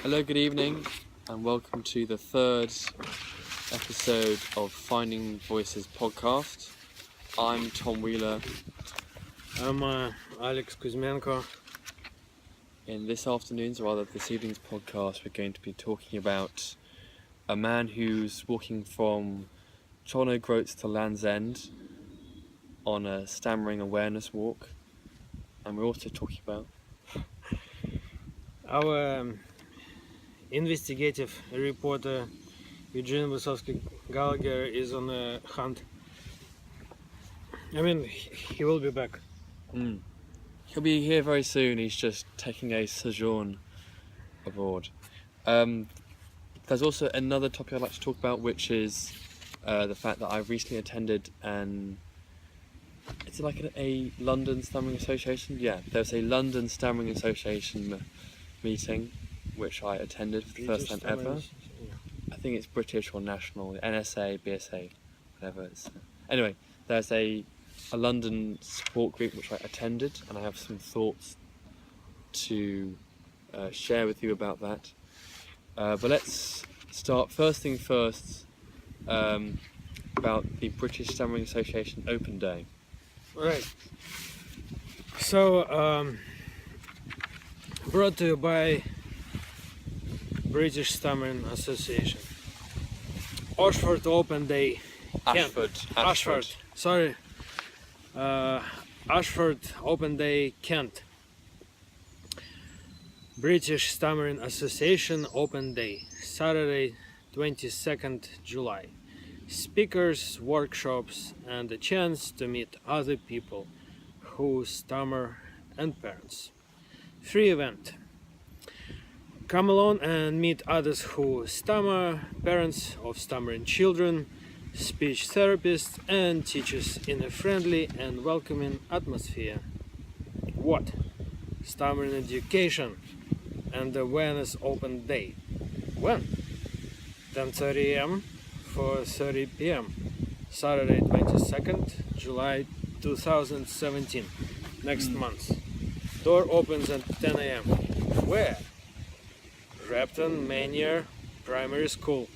Hello, good evening, and welcome to the third episode of Finding Voices podcast. I'm Tom Wheeler. I'm Alex Kuzmenko. In this afternoon's, or rather this evening's podcast, we're going to be talking about a man who's walking from Chorno Groats to Land's End on a Stammering awareness walk, and we're also talking about Our investigative reporter Eugene Wysowski-Gallagher is on a hunt. I mean, he will be back. He'll be here very soon. He's just taking a sojourn abroad. There's also another topic I'd like to talk about, which is the fact that I recently attended it's like a London Stammering Association? Yeah, there's a London Stammering Association meeting, which I attended for the first time ever. I think it's British or national, NSA, BSA, whatever it is. Anyway, there's a London support group which I attended, and I have some thoughts to share with you about that. But let's start first thing first about the British Stammering Association Open Day. Right. So, brought to you by British Stammering Association. Oxford Open Day. Ashford. Sorry. Ashford Open Day, Kent. British Stammering Association Open Day, Saturday, 22nd July. Speakers, workshops, and a chance to meet other people who stammer and parents. Free event. Come along and meet others who stammer, parents of stammering children, speech therapists, and teachers in a friendly and welcoming atmosphere. What? Stammering education and awareness open day. When? 10:30 a.m. 4:30 p.m. Saturday, 22nd July 2017. Next month. Door opens at 10 a.m. Where? Repton Manier Primary School.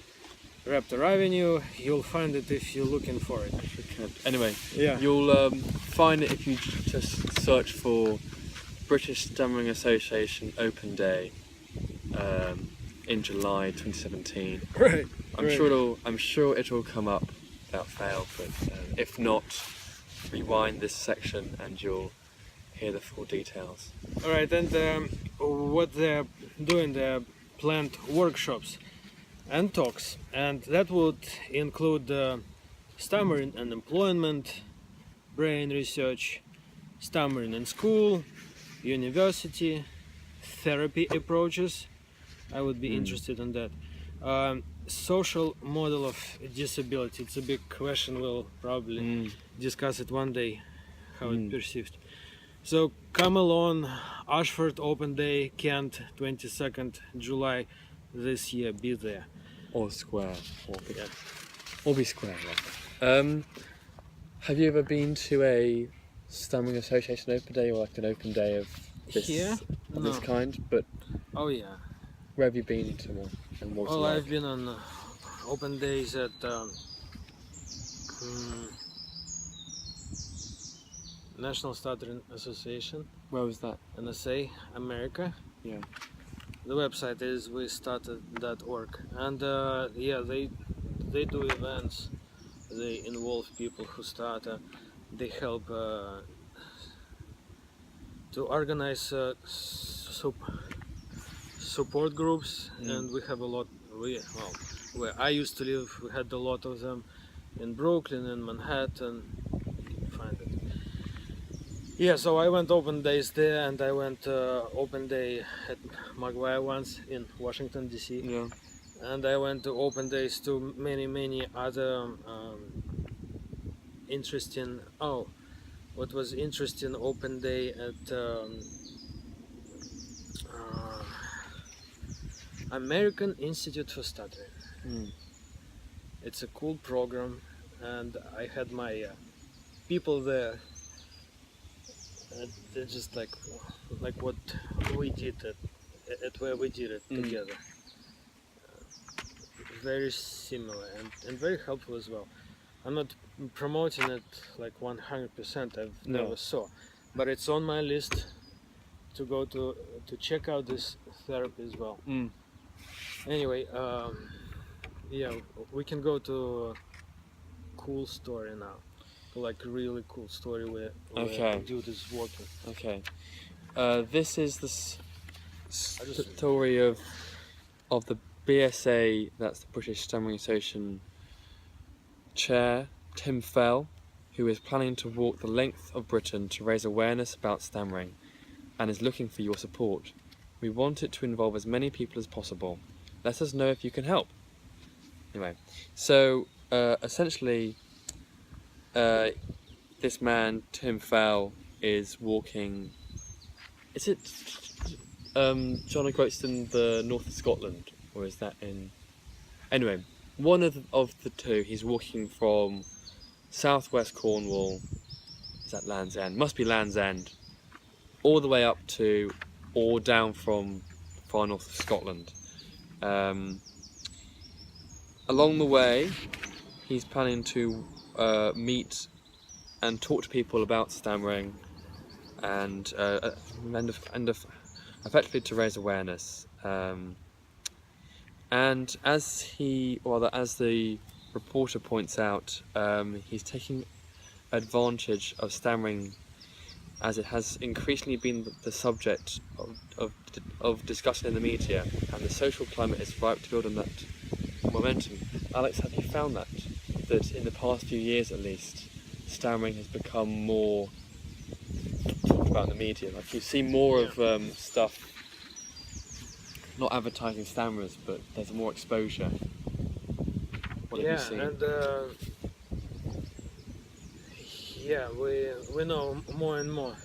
Raptor Avenue, you'll find it if you're looking for it. Anyway, Yeah. you'll find it if you just search for British Stammering Association Open Day in July 2017. Right. I'm sure it'll come up without fail. But if not, rewind this section and you'll hear the full details. All right, and what they're doing, they're planned workshops and talks, and that would include stammering and employment, brain research, stammering in school, university, therapy approaches. I would be interested in that. Social model of disability. It's a big question. We'll probably discuss it one day, how it's perceived. So come along, Ashford Open Day, Kent, 22nd July this year. Be there. Or square. Yeah. Or be square. Rather. Have you ever been to a Stammering Association Open Day, or like an open day of this, Here? of this No. kind? But Oh yeah. where have you been to, and what's it Well, like? I've been on open days at National Stuttering Association, Where was that? NSA, America. Yeah. The website is westarted.org, and yeah, they do events. They involve people who start. They help to organize support groups, and we have a lot. Where I used to live, we had a lot of them in Brooklyn and Manhattan. Find it. Yeah, so I went open days there, and I went open day at Maguire once in Washington DC. Yeah. And I went to open days to many other interesting. Oh, what was interesting open day at American Institute for Stuttering. It's a cool program, and I had my people there. They're just like what we did at at where we did it together. Very similar and very helpful as well. I'm not promoting it like 100%. I've No. never saw, but it's on my list to go to check out this therapy as well. Anyway, yeah, we can go to a cool story now. Like a really cool story where Okay. dude is working. Okay. This is the story of the BSA, that's the British Stammering Association chair, Tim Fell, who is planning to walk the length of Britain to raise awareness about stammering and is looking for your support. We want it to involve as many people as possible. Let us know if you can help. Anyway, so essentially this man, Tim Fell, is walking... Is it John O'Groats in the north of Scotland? Or is that in... Anyway, one of the two, he's walking from southwest Cornwall, is that Land's End? Must be Land's End, all the way up to, or down from far north of Scotland. Along the way, he's planning to meet and talk to people about stammering and effectively to raise awareness. And as the reporter points out, he's taking advantage of stammering as it has increasingly been the subject of discussion in the media, and the social climate is ripe to build on that momentum. Alex, have you found that in the past few years at least, stammering has become more talked about in the media? Like you see more of stuff, not advertising stammerers, but there's more exposure. What have you seen? And we know more and more.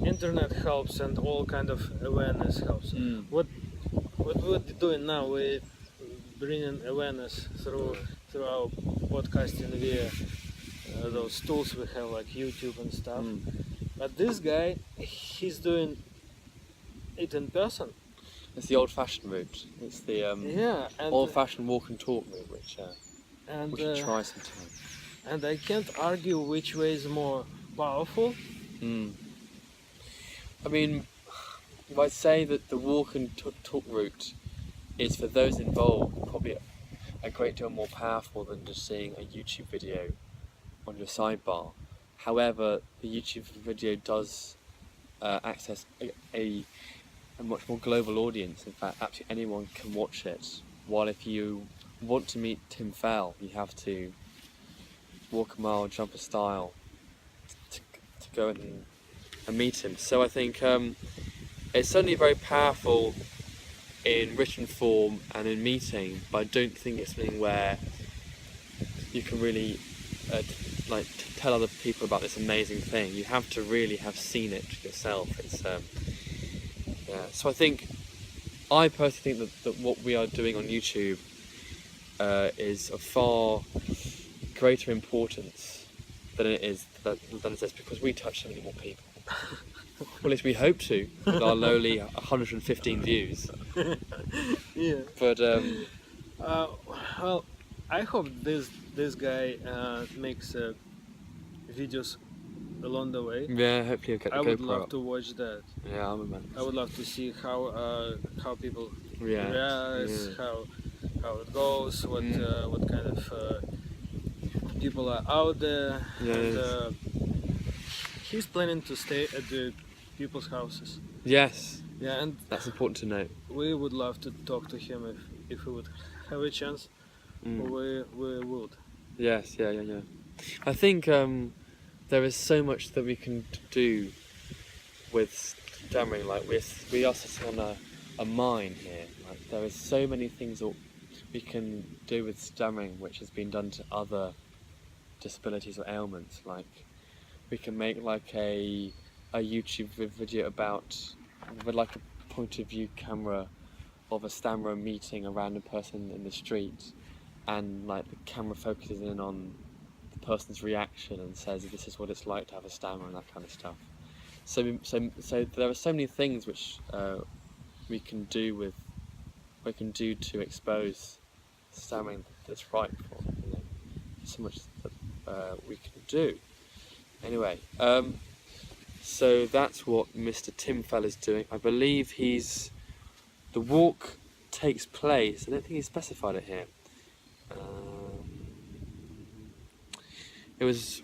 Internet helps, and all kind of awareness helps. What we're doing now, we're bringing awareness through our podcasting via those tools we have like YouTube and stuff. But this guy, he's doing it in person. It's the old-fashioned route. It's the old-fashioned walk and talk route, which we should try sometime. And I can't argue which way is more powerful. I mean, I'd say that the walk and talk route is, for those involved, probably a great deal more powerful than just seeing a YouTube video on your sidebar. However, the YouTube video does access a much more global audience. In fact, absolutely anyone can watch it. While if you want to meet Tim Fell, you have to walk a mile, jump a stile to go and meet him. So I think it's certainly very powerful in written form and in meeting, but I don't think it's something where you can really tell other people about this amazing thing. You have to really have seen it yourself. It's so I personally think that what we are doing on YouTube is of far greater importance than it is because we touch so many more people. Well, at least we hope to, with our lowly 115 views. Yeah. But well, I hope this guy makes videos along the way. Yeah, hopefully you'll get the GoPro. I would love to watch that. Yeah, I'm a man. I would love to see how people react, Yeah. how it goes, what kind of people are out there. And, he's planning to stay at the people's houses. Yes. Yeah, and that's important to note. We would love to talk to him if we would have a chance. We would. Yes, yeah. I think there is so much that we can do with stammering. Like we are sitting on a mine here. Like there is so many things that we can do with stammering, which has been done to other disabilities or ailments. Like we can make like a YouTube video with like a point of view camera of a stammerer meeting a random person in the street, and like the camera focuses in on the person's reaction and says this is what it's like to have a stammer and that kind of stuff. So there are so many things which we can do to expose stammering that's frightful. You know, so much that we can do. Anyway, so that's what Mr. Timfell is doing. I believe the walk takes place. I don't think he specified it here. It was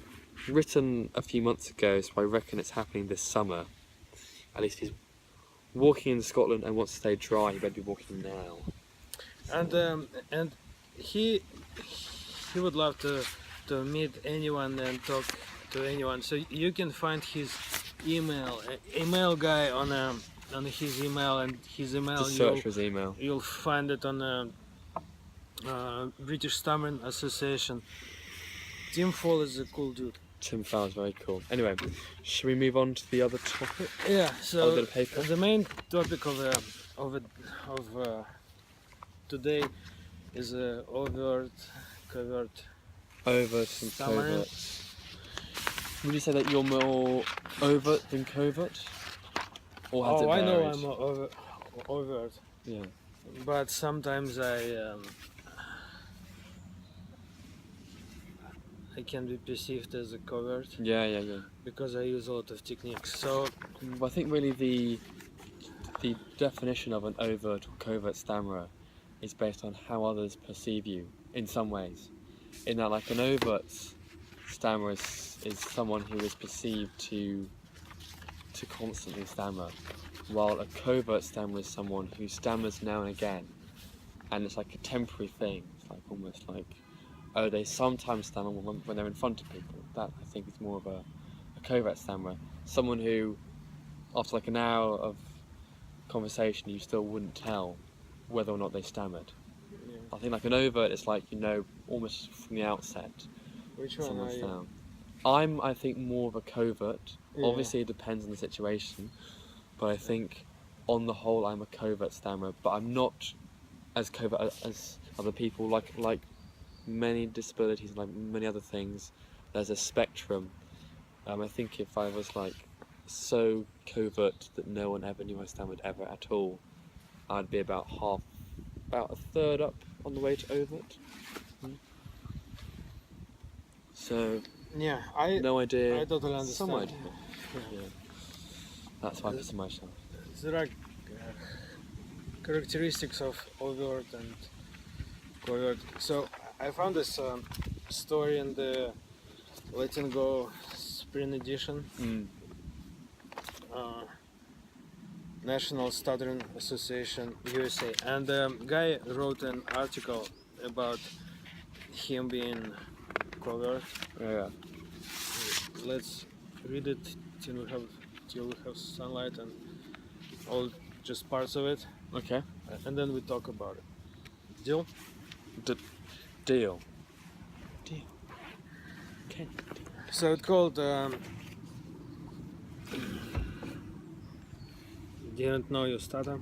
written a few months ago, so I reckon it's happening this summer. At least he's walking in Scotland and wants to stay dry. He better be walking now. And he would love to meet anyone and talk to anyone. So you can find his email guy on his email, and his email. Just search for his email. You'll find it on the British Stammering Association. Tim Fall is a cool dude. Tim Fowler is very cool. Anyway, should we move on to the other topic? Yeah. So the paper. the main topic of today is overt, covert. Overt and Stammering. covert. Would you say that you're more overt than covert? Or has it I know varied? I'm overt, Yeah. but sometimes I can be perceived as a covert Yeah. because I use a lot of techniques. So I think really the definition of an overt or covert stammerer is based on how others perceive you in some ways. In that, like, an overt stammerer is someone who is perceived to constantly stammer, while a covert stammerer is someone who stammers now and again, and it's like a temporary thing. It's like almost like, oh, they sometimes stammer when they're in front of people. That, I think, is more of a covert stammerer. Someone who, after like an hour of conversation, you still wouldn't tell whether or not they stammered. yeah. I think like an overt is like, you know, almost from the outset. Which one are Someone's you? down. I think, more of a covert. Yeah. Obviously, it depends on the situation, but I think, on the whole, I'm a covert stammerer. But I'm not as covert as other people. Like many disabilities, like many other things, there's a spectrum. I think if I was like so covert that no one ever knew I stammered ever at all, I'd be about a third up on the way to overt. So Yeah, no idea. I totally understand. Some idea. Yeah. Yeah. That's why I put myself. There are characteristics of overt and covert. So I found this story in the Letting Go Spring Edition, National Stuttering Association USA, and the guy wrote an article about him being covert. Yeah. Let's read it till we have sunlight and all just parts of it, Okay. and then we talk about it. Deal? Deal. Okay. So it's called Didn't Know You Stutter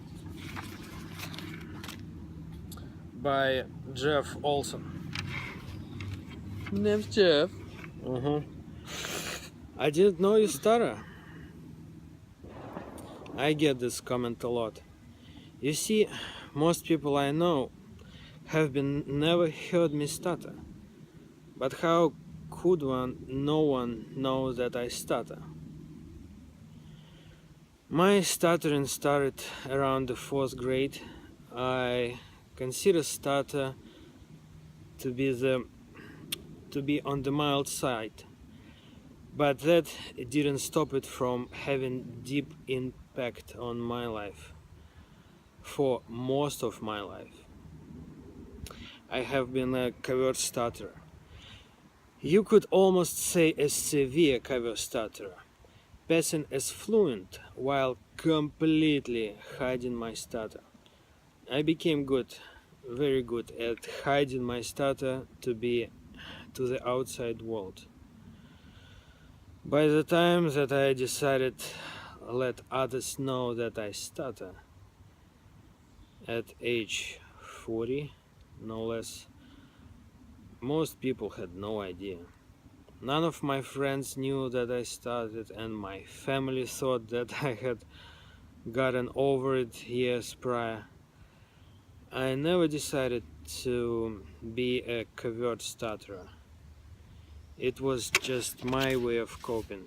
by Jeff Olson. My name's Jeff. I didn't know you stutter. I get this comment a lot. You see, most people I know have never heard me stutter. But how could no one know that I stutter? My stuttering started around the 4th grade. I consider stutter to be on the mild side, but that didn't stop it from having deep impact on my life. For most of my life, I have been a covert stutterer. You could almost say a severe covert stutterer, passing as fluent while completely hiding my stutter. I became very good at hiding my stutter to the outside world. By the time that I decided let others know that I stutter, at age 40, no less, most people had no idea. None of my friends knew that I stuttered, and my family thought that I had gotten over it years prior. I never decided to be a covert stutterer. It was just my way of coping.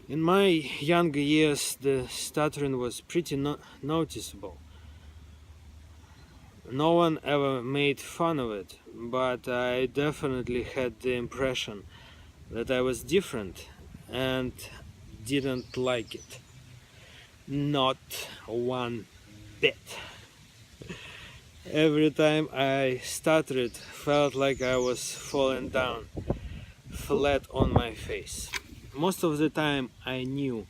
In my younger years, the stuttering was pretty noticeable. No one ever made fun of it, but I definitely had the impression that I was different and didn't like it. Not one bit. Every time I stuttered, felt like I was falling down flat on my face. Most of the time I knew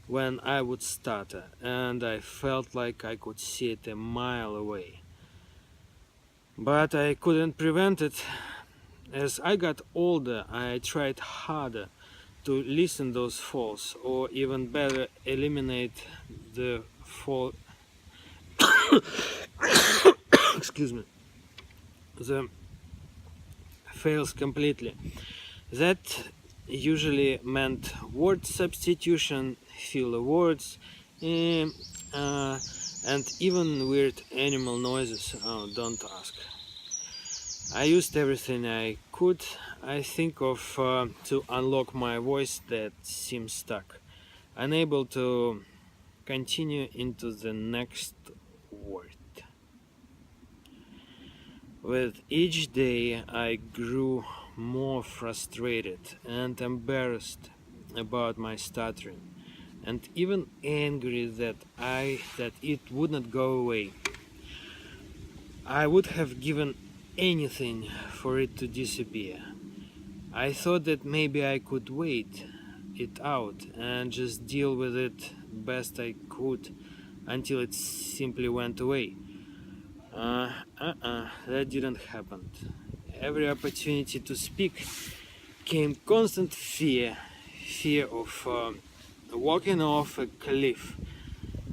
when I would stutter, and I felt like I could see it a mile away. But I couldn't prevent it. As I got older, I tried harder to listen those falls, or even better, eliminate the fall. Excuse me. The fails completely. That usually meant word substitution, filler words, eh, uh, and even weird animal noises. Oh, don't ask. I used everything I could, I think of, to unlock my voice that seemed stuck, unable to continue into the next word. With each day, I grew more frustrated and embarrassed about my stuttering, and even angry that it would not go away. I would have given anything for it to disappear. I thought that maybe I could wait it out and just deal with it best I could until it simply went away. That didn't happen. Every opportunity to speak came constant fear of walking off a cliff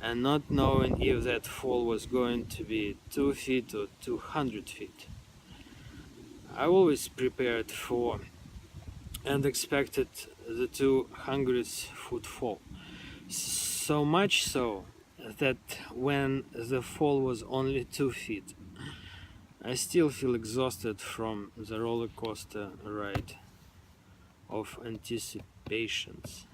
and not knowing if that fall was going to be 2 feet or 200 feet. I always prepared for and expected the 200-foot fall. So much so that when the fall was only 2 feet, I still feel exhausted from the roller coaster ride of anticipations.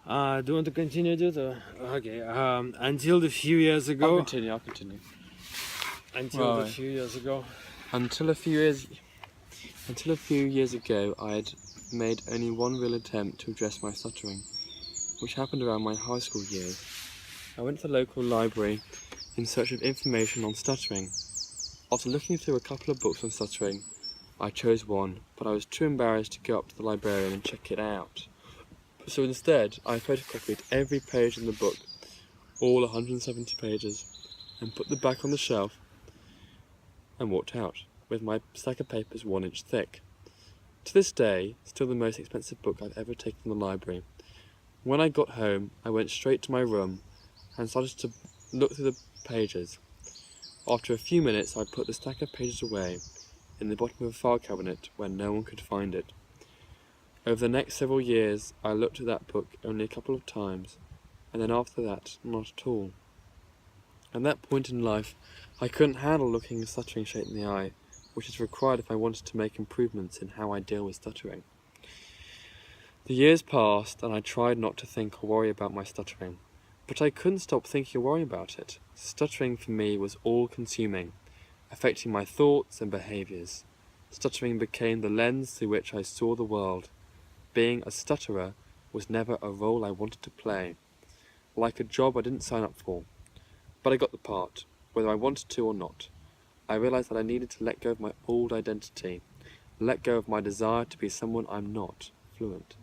Do you want to continue, dude? Okay. Until a few years ago. I'll continue. Until Right. a few years ago. Until a few years ago, I had made only one real attempt to address my stuttering, which happened around my high school years. I went to the local library in search of information on stuttering. After looking through a couple of books on stuttering, I chose one, but I was too embarrassed to go up to the librarian and check it out. So instead, I photocopied every page in the book, all 170 pages, and put them back on the shelf and walked out, with my stack of papers 1 inch thick. To this day, still the most expensive book I've ever taken from the library. When I got home, I went straight to my room and started to look through the pages. After a few minutes, I put the stack of pages away in the bottom of a file cabinet where no one could find it. Over the next several years, I looked at that book only a couple of times, and then after that, not at all. At that point in life, I couldn't handle looking a stuttering straight in the eye, which is required if I wanted to make improvements in how I deal with stuttering. The years passed, and I tried not to think or worry about my stuttering, but I couldn't stop thinking or worrying about it. Stuttering for me was all-consuming, affecting my thoughts and behaviours. Stuttering became the lens through which I saw the world. Being a stutterer was never a role I wanted to play, like a job I didn't sign up for. But I got the part, whether I wanted to or not. I realised that I needed to let go of my old identity, let go of my desire to be someone I'm not, fluent,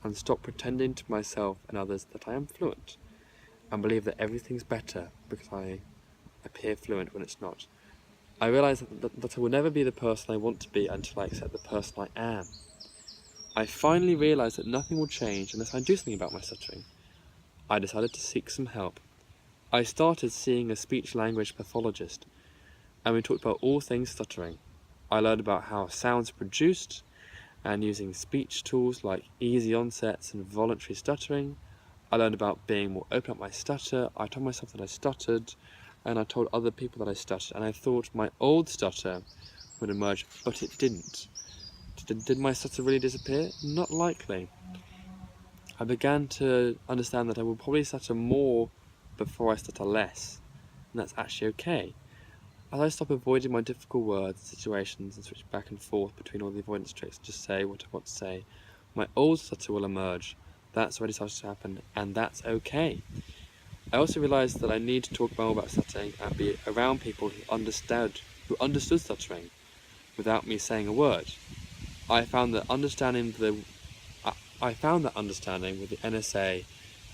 and stop pretending to myself and others that I am fluent, and believe that everything's better because I appear fluent when it's not. I realised that I will never be the person I want to be until I accept the person I am. I finally realised that nothing will change unless I do something about my stuttering. I decided to seek some help. I started seeing a speech-language pathologist, and we talked about all things stuttering. I learned about how sounds are produced, and using speech tools like easy onsets and voluntary stuttering, I learned about being more open about my stutter. I told myself that I stuttered, and I told other people that I stuttered, and I thought my old stutter would emerge, but it didn't. Did my stutter really disappear? Not likely. I began to understand that I will probably stutter more before I stutter less, and that's actually okay. As I stop avoiding my difficult words and situations and switch back and forth between all the avoidance tricks and just say what I want to say, my old stutter will emerge. That's already started to happen, and that's okay. I also realised that I need to talk more about stuttering and be around people who understood stuttering without me saying a word. I found that understanding with the NSA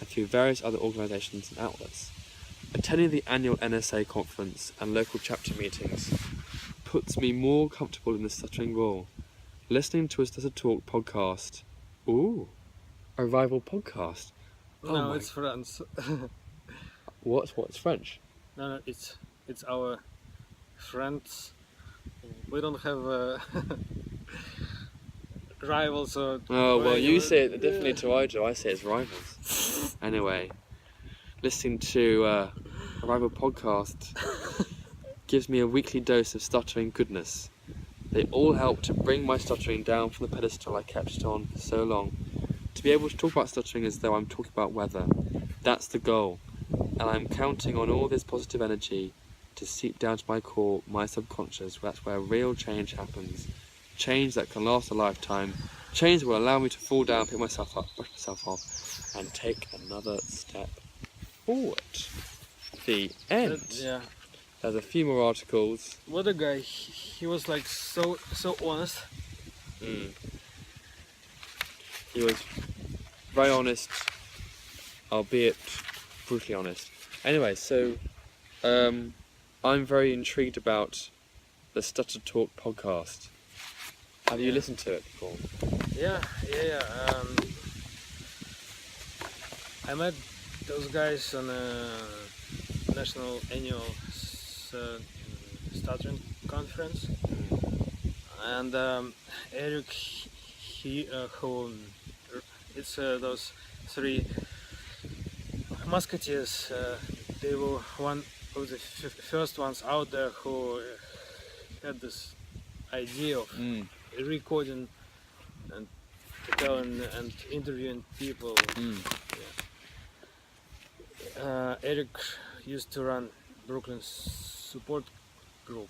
and through various other organisations and outlets. Attending the annual NSA conference and local chapter meetings puts me more comfortable in the stuttering role. Listening to a Stutter Talk podcast. Ooh, a rival podcast. No, it's France. What's French? No, it's our friends. We don't have rivals or. Oh, well, you say it differently to I do. I say it's rivals. Anyway, listening to a rival podcast gives me a weekly dose of stuttering goodness. They all help to bring my stuttering down from the pedestal I kept it on for so long. To be able to talk about stuttering as though I'm talking about weather. That's the goal. And I'm counting on all this positive energy to seep down to my core, my subconscious. That's where real change happens. Change that can last a lifetime. Change that will allow me to fall down, pick myself up, brush myself off, and take another step forward. The end. Yeah. There's a few more articles. What a guy! He was like so honest. He was very honest, albeit brutally honest. Anyway, so I'm very intrigued about the Stutter Talk podcast. Have you listened to it before? Yeah. I met those guys on a national annual Stuttering conference, and Eric, who it's those three musketeers. They were one of the first ones out there who had this idea of recording and telling and interviewing people. Eric used to run Brooklyn support group.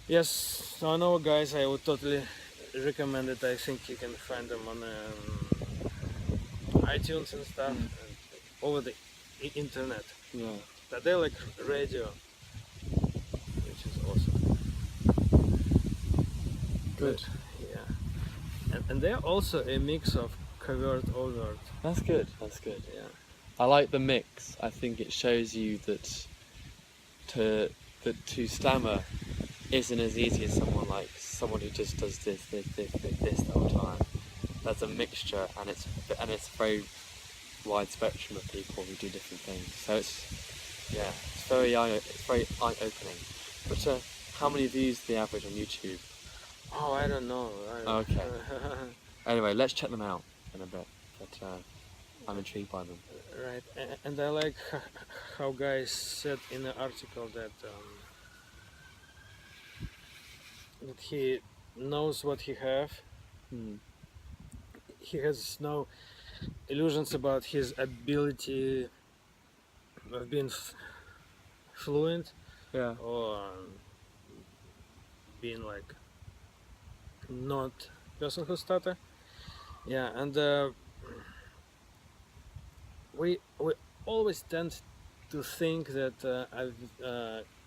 Yes, so I know guys. I would totally recommend it. I think you can find them on iTunes and stuff, and over the internet. Yeah. But they're like radio, which is awesome. Good. Yeah. And they're also a mix of covert, overt. That's good. Yeah. I like the mix. I think it shows you that to stammer isn't as easy as someone who just does this the whole time. There's a mixture, and it's a very wide spectrum of people who do different things. So it's very eye-opening. But how many views is the average on YouTube? Oh, I don't know. Okay. Anyway, let's check them out in a bit. But I'm intrigued by them. Right, and I like how guys said in the article that that he knows what he have. He has no illusions about his ability of being fluent, or being like not person who stutter. Yeah, and we always tend to think that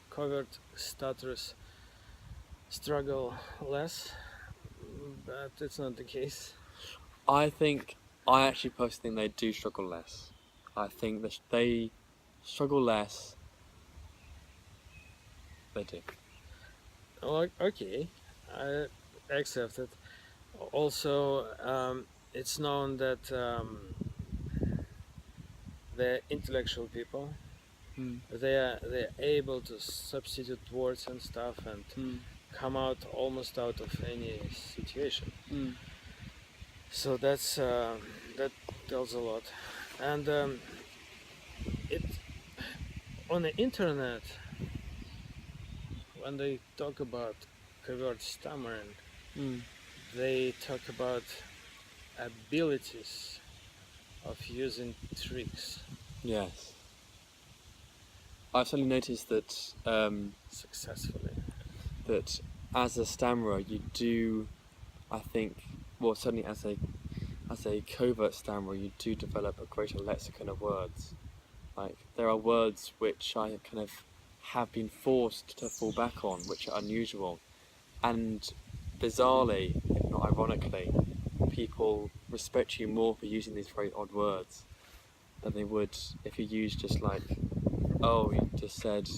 covert stutters struggle less, but it's not the case. I actually personally think they do struggle less. I think that they struggle less. They do. Okay, I accept it. Also, it's known that the intellectual people, they're able to substitute words and stuff and come out almost out of any situation. So that tells a lot. And it on the internet, when they talk about covert stammering, Mm. they talk about abilities of using tricks Yes. I've certainly noticed that successfully. that as a stammerer, you do, I think, well, certainly as a covert stammerer, you do develop a greater lexicon of words. Like there are words which I kind of have been forced to fall back on, which are unusual, and bizarrely, if not ironically, people respect you more for using these very odd words than they would if you used just like, oh, you just said,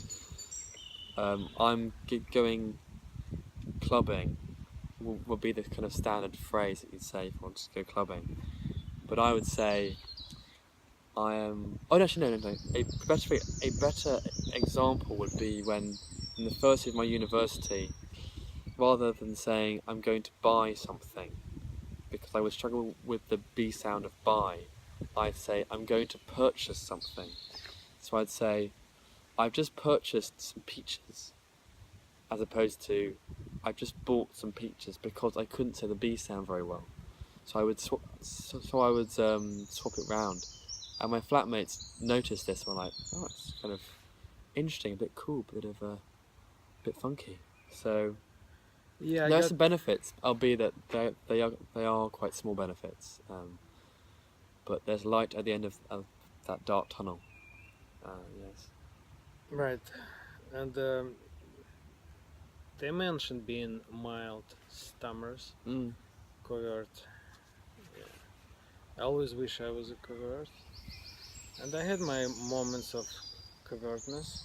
I'm going clubbing, would be the kind of standard phrase that you'd say if you wanted to go clubbing. But I would say, I am. Oh, no, actually, no. A better example would be when, in the first year of my university, rather than saying I'm going to buy something, because I would struggle with the B sound of buy, I'd say I'm going to purchase something. So I'd say I've just purchased some peaches, as opposed to I've just bought some peaches, because I couldn't say the B sound very well. So I would swap it round, and my flatmates noticed this and were like, "Oh, it's kind of interesting, a bit cool, bit funky." So Yeah, I there are got some benefits, albeit that they are quite small benefits. But there's light at the end of that dark tunnel. Yes. right, and they mentioned being mild stammers, Mm. covert. Yeah. I always wish I was a covert, and I had my moments of covertness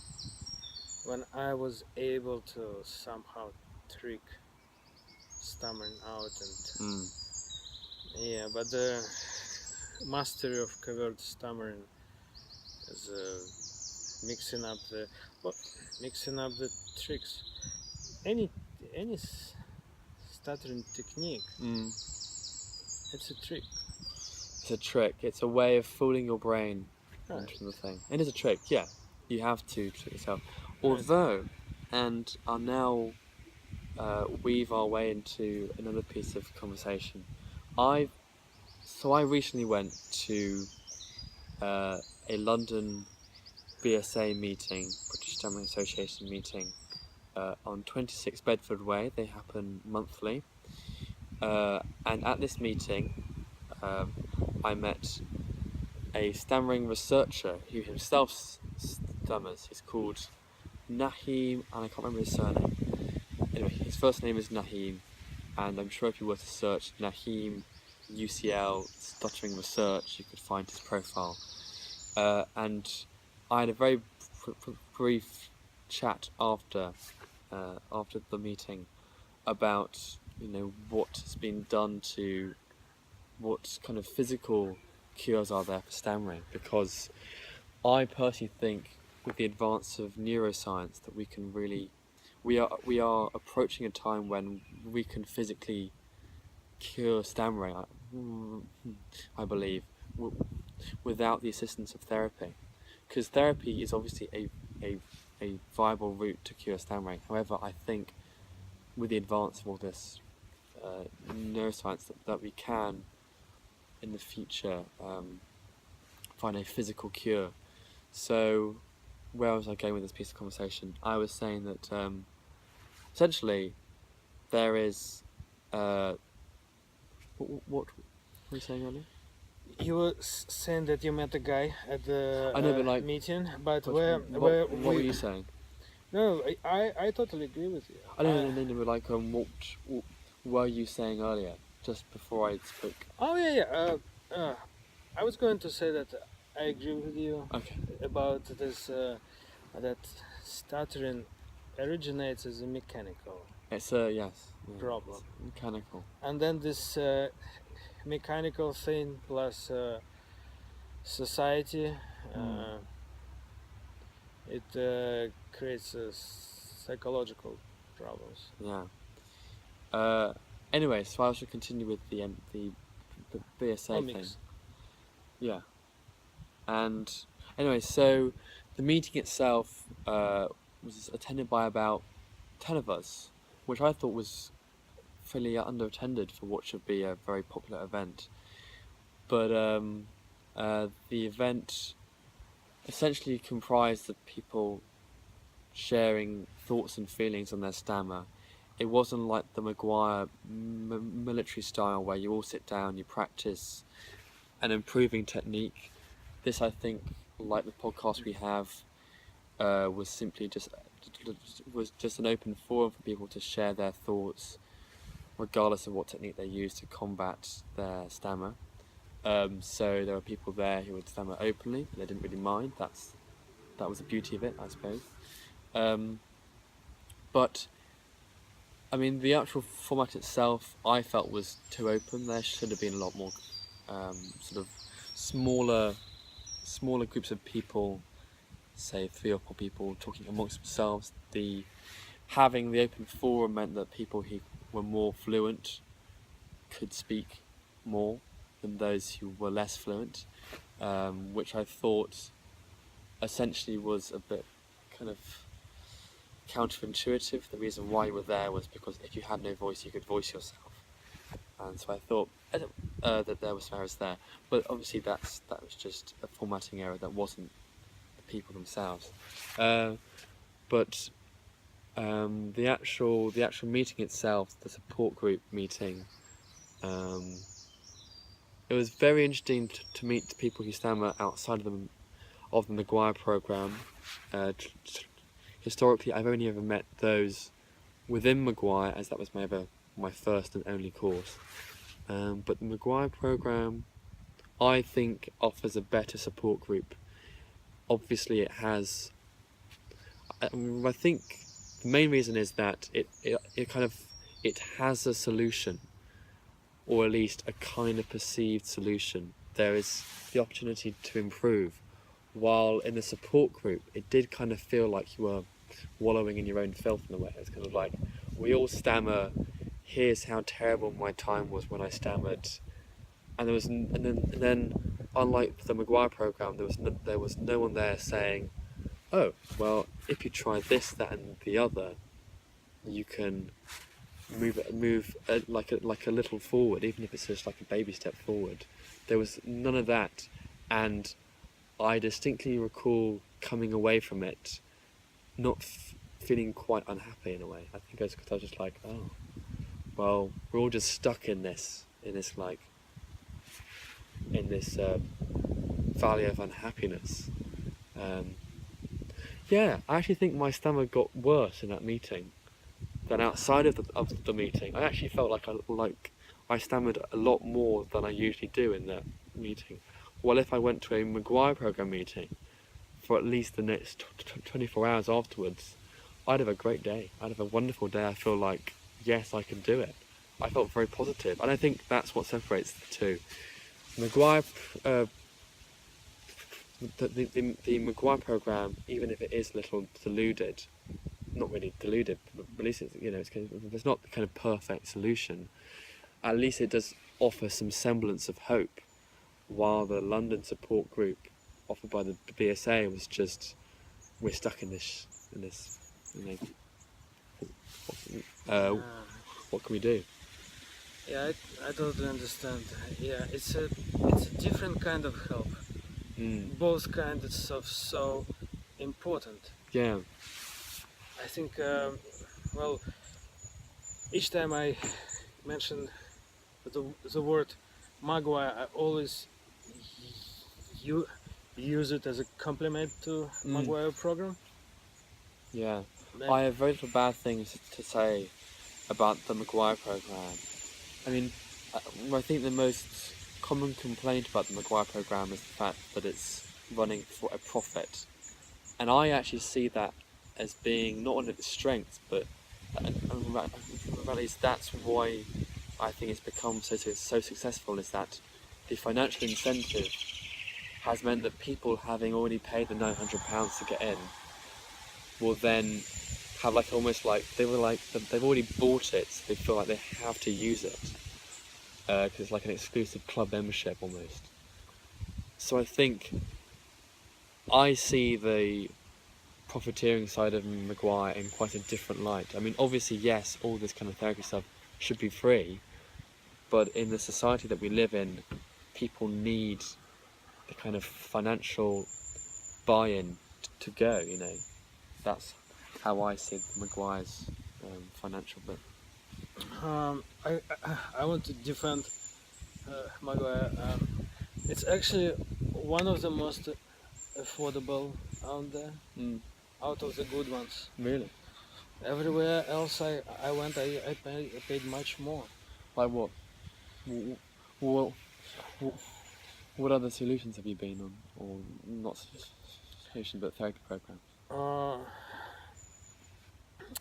when I was able to somehow trick stammering out, and Mm. yeah, but the mastery of covert stammering is mixing up the well, mixing up the tricks. Any any stuttering technique, Mm. it's a trick, It's a trick. It's a way of fooling your brain right? into the thing. It is a trick. Yeah, you have to trick yourself. Right. Although, and I'll now weave our way into another piece of conversation. I I recently went to a London BSA meeting, British Stammering Association meeting, on 26 Bedford Way. They happen monthly, and at this meeting, um, I met a stammering researcher who himself stammers. He's called Nahim, and I can't remember his surname. Anyway, his first name is Nahim, and I'm sure if you were to search Nahim UCL Stuttering Research, you could find his profile. And I had a very brief chat after the meeting about what has been done to what kind of physical cures are there for stammering, because I personally think with the advance of neuroscience that we are approaching a time when we can physically cure stammering. I believe without the assistance of therapy, because therapy is obviously a a viable route to cure stammering. However, I think with the advance of all this neuroscience that we can in the future find a physical cure. So where was I going with this piece of conversation? I was saying that essentially there is what were you saying earlier? You were saying that you met a guy at the I know, but like, meeting, but what were you saying? No, I totally agree with you. I don't know, but like what were you saying earlier, just before I spoke? Oh yeah. I was going to say that I agree with you Okay. about this that stuttering originates as a mechanical It's yes, yeah, problem, it's mechanical. and then this mechanical thing plus society, Mm. it creates psychological problems. Yeah. Anyway, so I should continue with the BSA thing. Omics. Yeah. And anyway, so the meeting itself was attended by about 10 of us, which I thought was fairly underattended for what should be a very popular event. But the event essentially comprised of people sharing thoughts and feelings on their stammer. It wasn't like the Maguire military style where you all sit down, you practice an improving technique. This, I think, like the podcast we have, was simply just an open forum for people to share their thoughts, regardless of what technique they use to combat their stammer. So there were people there who would stammer openly, but they didn't really mind. That was the beauty of it, I suppose. But I mean, the actual format itself, I felt was too open. There should have been a lot more sort of smaller groups of people, say 3 or 4 people talking amongst themselves. Having the open forum meant that people who were more fluent could speak more than those who were less fluent, which I thought essentially was a bit kind of counterintuitive. The reason why you were there was because if you had no voice, you could voice yourself. And so I thought that there was some errors there, but obviously that was just a formatting error. That wasn't the people themselves. But the actual meeting itself, the support group meeting, it was very interesting to meet the people who stammer outside of the Maguire program. Historically, I've only ever met those within Maguire, as that was my first and only course. But the Maguire program, I think, offers a better support group. Obviously, it has. I think the main reason is that it has a solution, or at least a kind of perceived solution. There is the opportunity to improve. While in the support group, it did kind of feel like you were wallowing in your own filth in a way. It's kind of like, we all stammer. Here's how terrible my time was when I stammered, and then unlike the Maguire program, there was no one there saying, oh well, if you try this, that, and the other, you can move like a little forward, even if it's just like a baby step forward. There was none of that, and I distinctly recall coming away from it not feeling quite unhappy in a way. I think it was because I was just like, oh, well, we're all just stuck in this valley of unhappiness. Yeah, I actually think my stammer got worse in that meeting than outside of the meeting. I actually felt like I stammered a lot more than I usually do in that meeting. Well, if I went to a Maguire program meeting for at least the next 24 hours afterwards, I'd have a great day. I'd have a wonderful day. I feel like, yes, I can do it. I felt very positive, and I think that's what separates the two. Maguire, the Maguire program, even if it is a little deluded, not really deluded, but at least it's not the kind of perfect solution. At least it does offer some semblance of hope. While the London support group offered by the BSA was just, we're stuck in this. What can we do? Yeah, I totally understand. Yeah, it's a different kind of help. Both kinds of so important. Yeah. I think, well, each time I mention the word Maguire, I always use it as a compliment to Maguire program. Yeah, I have very little bad things to say about the Maguire program. I mean, I think the most common complaint about the Maguire program is the fact that it's running for a profit, and I actually see that as being not one of its strengths, but at least that's why I think it's become so successful, is that the financial incentive has meant that people, having already paid the £900 to get in, will then have almost like they've already bought it, so they feel like they have to use it because it's like an exclusive club membership almost. So I think I see the profiteering side of Maguire in quite a different light. I mean, obviously, yes, all this kind of therapy stuff should be free, but in the society that we live in, people need the kind of financial buy-in to go. You know, that's how I see Maguire's financial bit. I want to defend Maguire. It's actually one of the most affordable out there, out of the good ones. Really? Everywhere else I went, I paid much more. Like what? What? What other solutions have you been on, or not solutions, but therapy programs?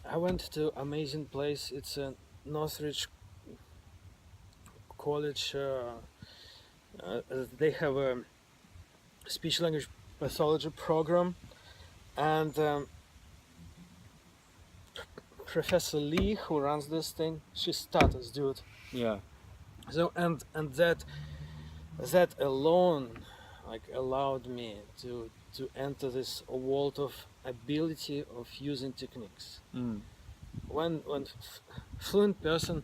I went to amazing place. It's a Northridge College. They have a speech language pathology program, and Professor Lee, who runs this thing, she's status dude. Yeah. So and that alone, like, allowed me to enter this world of ability of using techniques. When fluent person,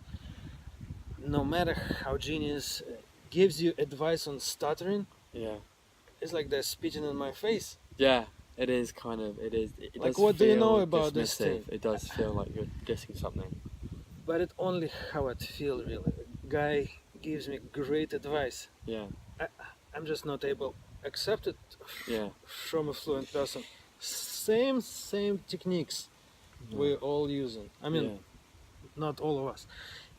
no matter how genius, gives you advice on stuttering, Yeah. it's like they're spitting in my face. Yeah. It is kind of. It is. It Like, does what do you feel know about this dismissive. thing? It does feel like you're dissing something. But it only how it feel really. Guy gives me great advice. Yeah. I'm just not able accept it Yeah. from a fluent person. Same techniques we're all using. I mean, Yeah. not all of us.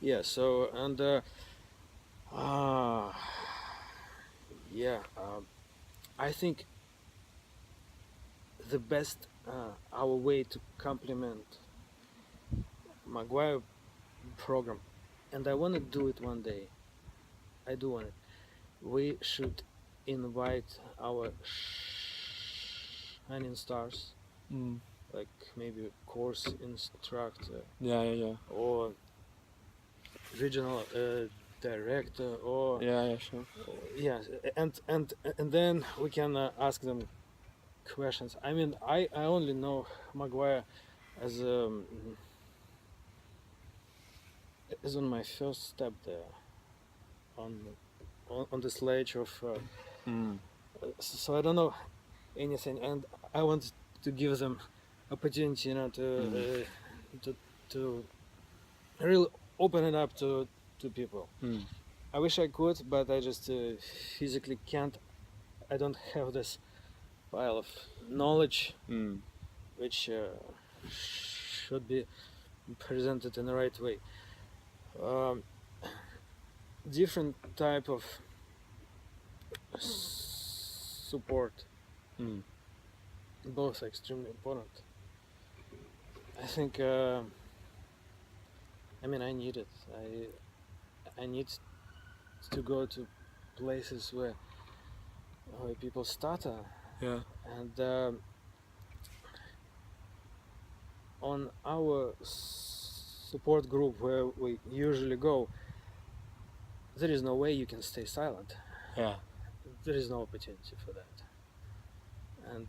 Yeah. So and yeah, I think the best our way to complement Maguire program, and I want to do it one day. I do want it. We should invite our shining stars, like maybe course instructor Yeah. or regional director or Yeah. Sure. yeah, and then we can ask them questions. I mean, I only know Maguire as on my first step there on the sledge of so I don't know anything, and I want to give them opportunity, to really open it up to people. I wish I could, but I just physically can't. I don't have this pile of knowledge which should be presented in the right way. Different type of support, both extremely important. I think I mean, I need it. I need to go to places where people stutter. Yeah. And on our support group where we usually go, there is no way you can stay silent. Yeah. There is no opportunity for that. And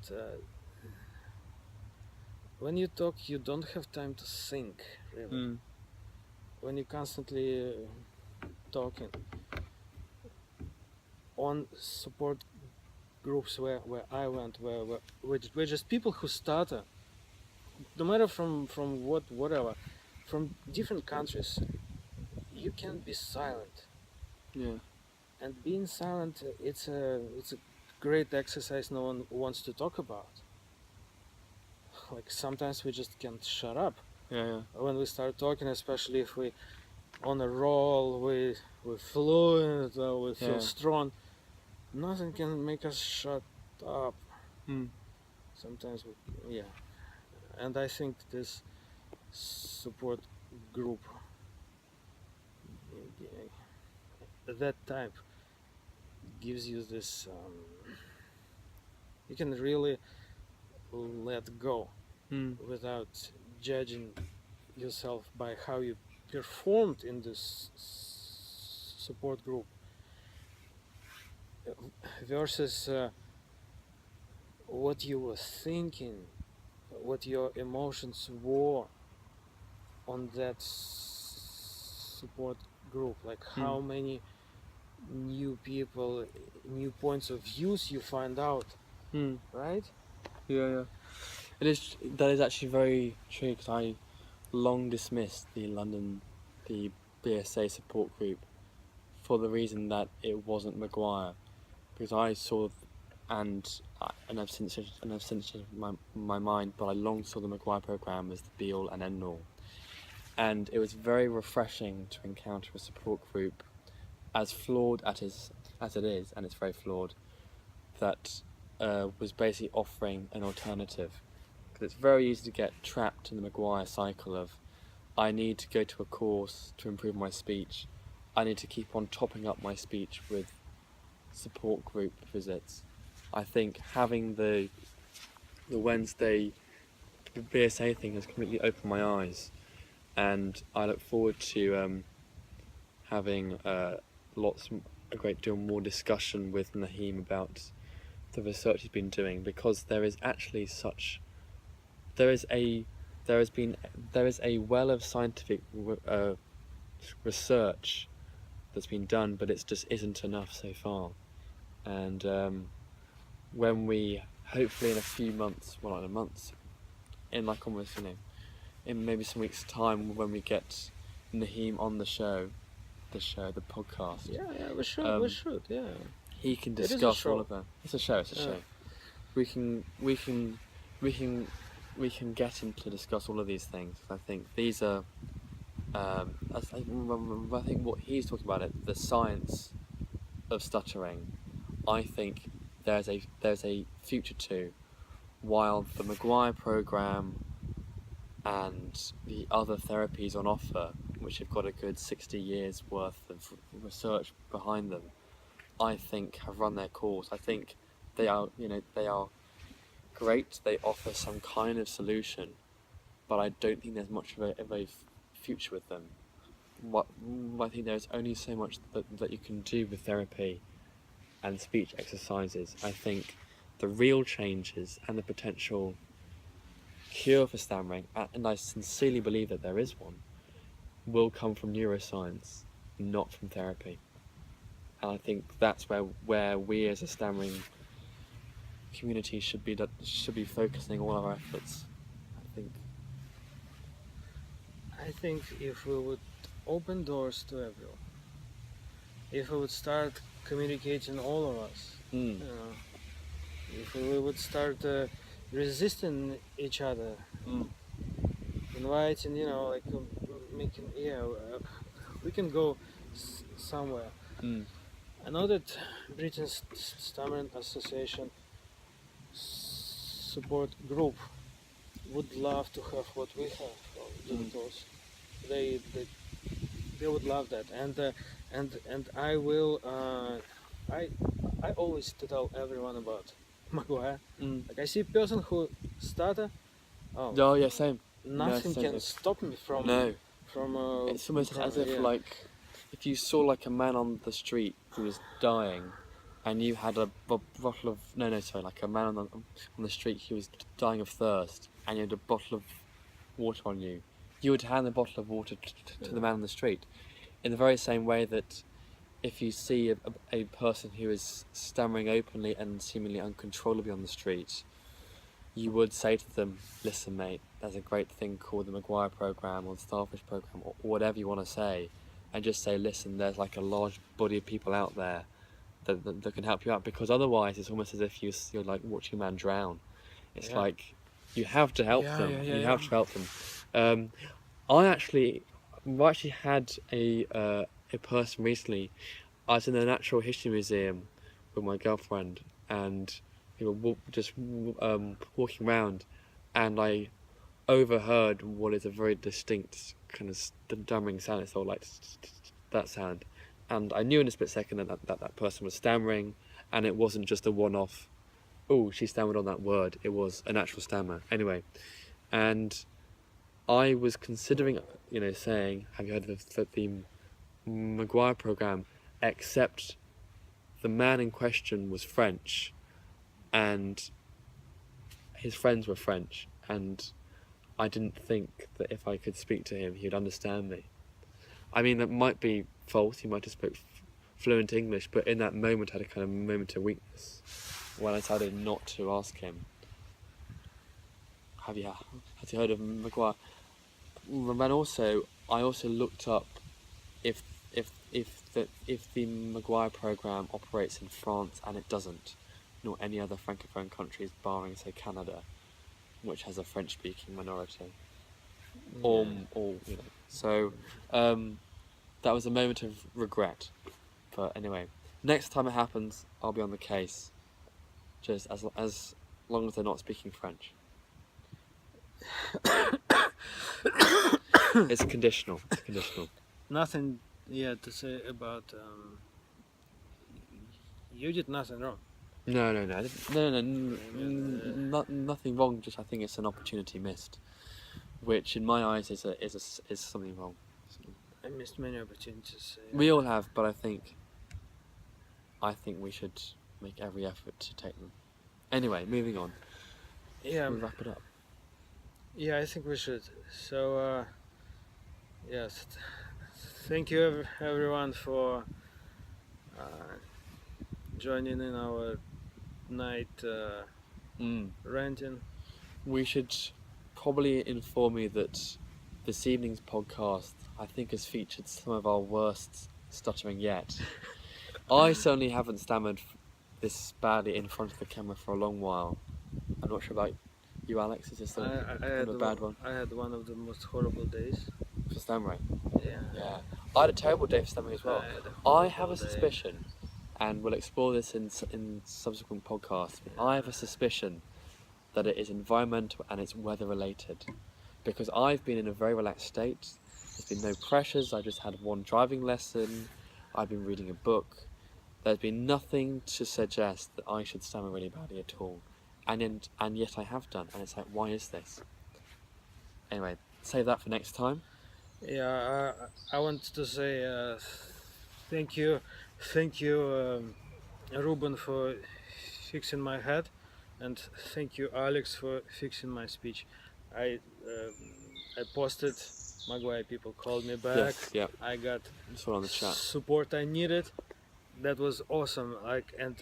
when you talk, you don't have time to think, really. When you're constantly talking. On support groups where I went, where just people who stutter, no matter from whatever, from different countries, you can't be silent. Yeah. And being silent, it's a great exercise no one wants to talk about. Like, sometimes we just can't shut up. Yeah. When we start talking, especially if we on a roll, we're fluent, we feel strong, nothing can make us shut up. Sometimes and I think this support group, that type, gives you this you can really let go without judging yourself by how you performed in this support group versus what you were thinking, what your emotions were on that support group, like how many new people, new points of views you find out, right? Yeah. That is actually very true, because I long dismissed the BSA support group for the reason that it wasn't Maguire, because I saw, and I've since changed my mind, but I long saw the Maguire program as the be all and end all, and it was very refreshing to encounter a support group as flawed as it is, and it's very flawed, that was basically offering an alternative. Because it's very easy to get trapped in the Maguire cycle of, I need to go to a course to improve my speech, I need to keep on topping up my speech with support group visits. I think having the Wednesday BSA thing has completely opened my eyes, and I look forward to having a great deal more discussion with Naheem about the research he's been doing, because there is actually there is a well of scientific research that's been done, but it just isn't enough so far. And when we hopefully in a few months, well, not in a month, in like almost, in maybe some weeks' time, when we get Naheem on the podcast. Yeah, we should, yeah. He can It is a discuss show. all of that. It's a show. We can get him to discuss all of these things. I think these are, I think what he's talking about, the science of stuttering. I think there's a future to, while the Maguire program and the other therapies on offer, which have got a good 60 years worth of research behind them, I think have run their course. I think they are great. They offer some kind of solution, but I don't think there's much of a future with them. I think there's only so much that you can do with therapy and speech exercises. I think the real changes and the potential cure for stammering, and I sincerely believe that there is one, will come from neuroscience, not from therapy. And I think that's where we as a stammering community should be focusing all our efforts. I think if we would open doors to everyone, if we would start communicating all of us, if we would start resisting each other, inviting, making, we can go somewhere. I know that Britain's Stammering Association support group would love to have what we have from those. They would love that, and I will. I always tell everyone about Maguire. Like I see a person who started. Oh yeah, same. Nothing same. can stop me from. No. From. It's almost as if like, if you saw like a man on the street who was dying, and you had a bottle of like a man on the street who was dying of thirst, and you had a bottle of water on you, you would hand the bottle of water to the man on the street, in the very same way that if you see a person who is stammering openly and seemingly uncontrollably on the street, you would say to them, listen mate, there's a great thing called the Maguire program or the Starfish program, or whatever you want to say, and just say, listen, there's like a large body of people out there that can help you out, because otherwise it's almost as if you're like watching a man drown. It's like you have to help them. You have to help them. I've actually had a person recently. I was in the Natural History Museum with my girlfriend, and we were just walking around, and I overheard what is a very distinct kind of stammering sound. It's all like that sound, and I knew in a split second that person was stammering, and it wasn't just a one-off, oh, she stammered on that word. It was an actual stammer. Anyway, and I was considering, saying, have you heard of the Maguire program? Except the man in question was French, and his friends were French, and I didn't think that if I could speak to him, he'd understand me. I mean, that might be false. He might have spoke fluent English, but in that moment, I had a kind of moment of weakness when I decided not to ask him. Has he heard of Maguire? And also, I also looked up if the Maguire program operates in France, and it doesn't, nor any other francophone countries, barring say Canada, which has a French-speaking minority. Or you know. So that was a moment of regret. But anyway, next time it happens, I'll be on the case. Just as long as they're not speaking French. It's conditional. It's conditional. Nothing yet to say about. You did nothing wrong. No. Nothing wrong. Just I think it's an opportunity missed, which in my eyes is something wrong. I missed many opportunities. We all have, but I think we should make every effort to take them. Anyway, moving on. Yeah. We'll wrap it up. Yeah, I think we should. So, yes, thank you everyone for joining in our night ranting. We should probably inform you that this evening's podcast, I think, has featured some of our worst stuttering yet. I certainly haven't stammered this badly in front of the camera for a long while. I'm not sure about you, Alex. Is this a bad one? I had one of the most horrible days. For stammering? Yeah. I had a terrible day for stammering as well. I have a suspicion, and we'll explore this in subsequent podcasts, but I have a suspicion that it is environmental and it's weather related. Because I've been in a very relaxed state. There's been no pressures. I just had one driving lesson. I've been reading a book. There's been nothing to suggest that I should stammer really badly at all. And yet I have done. And it's like, why is this? Anyway, save that for next time. Yeah, I wanted to say thank you, Ruben, for fixing my head, and thank you, Alex, for fixing my speech. I posted. Maguire people called me back. Yes, yeah. I got on the chat. Support I needed. That was awesome. And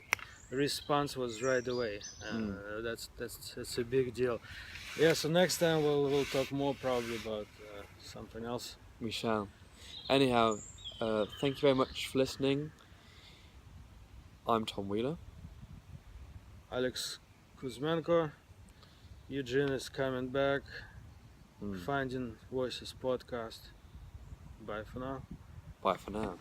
response was right away. That's a big deal. Yeah. So next time we'll talk more probably about something else. We shall. Anyhow, thank you very much for listening. I'm Tom Wheeler. Alex Kuzmenko. Eugene is coming back. Finding Voices podcast. Bye for now. Bye for now.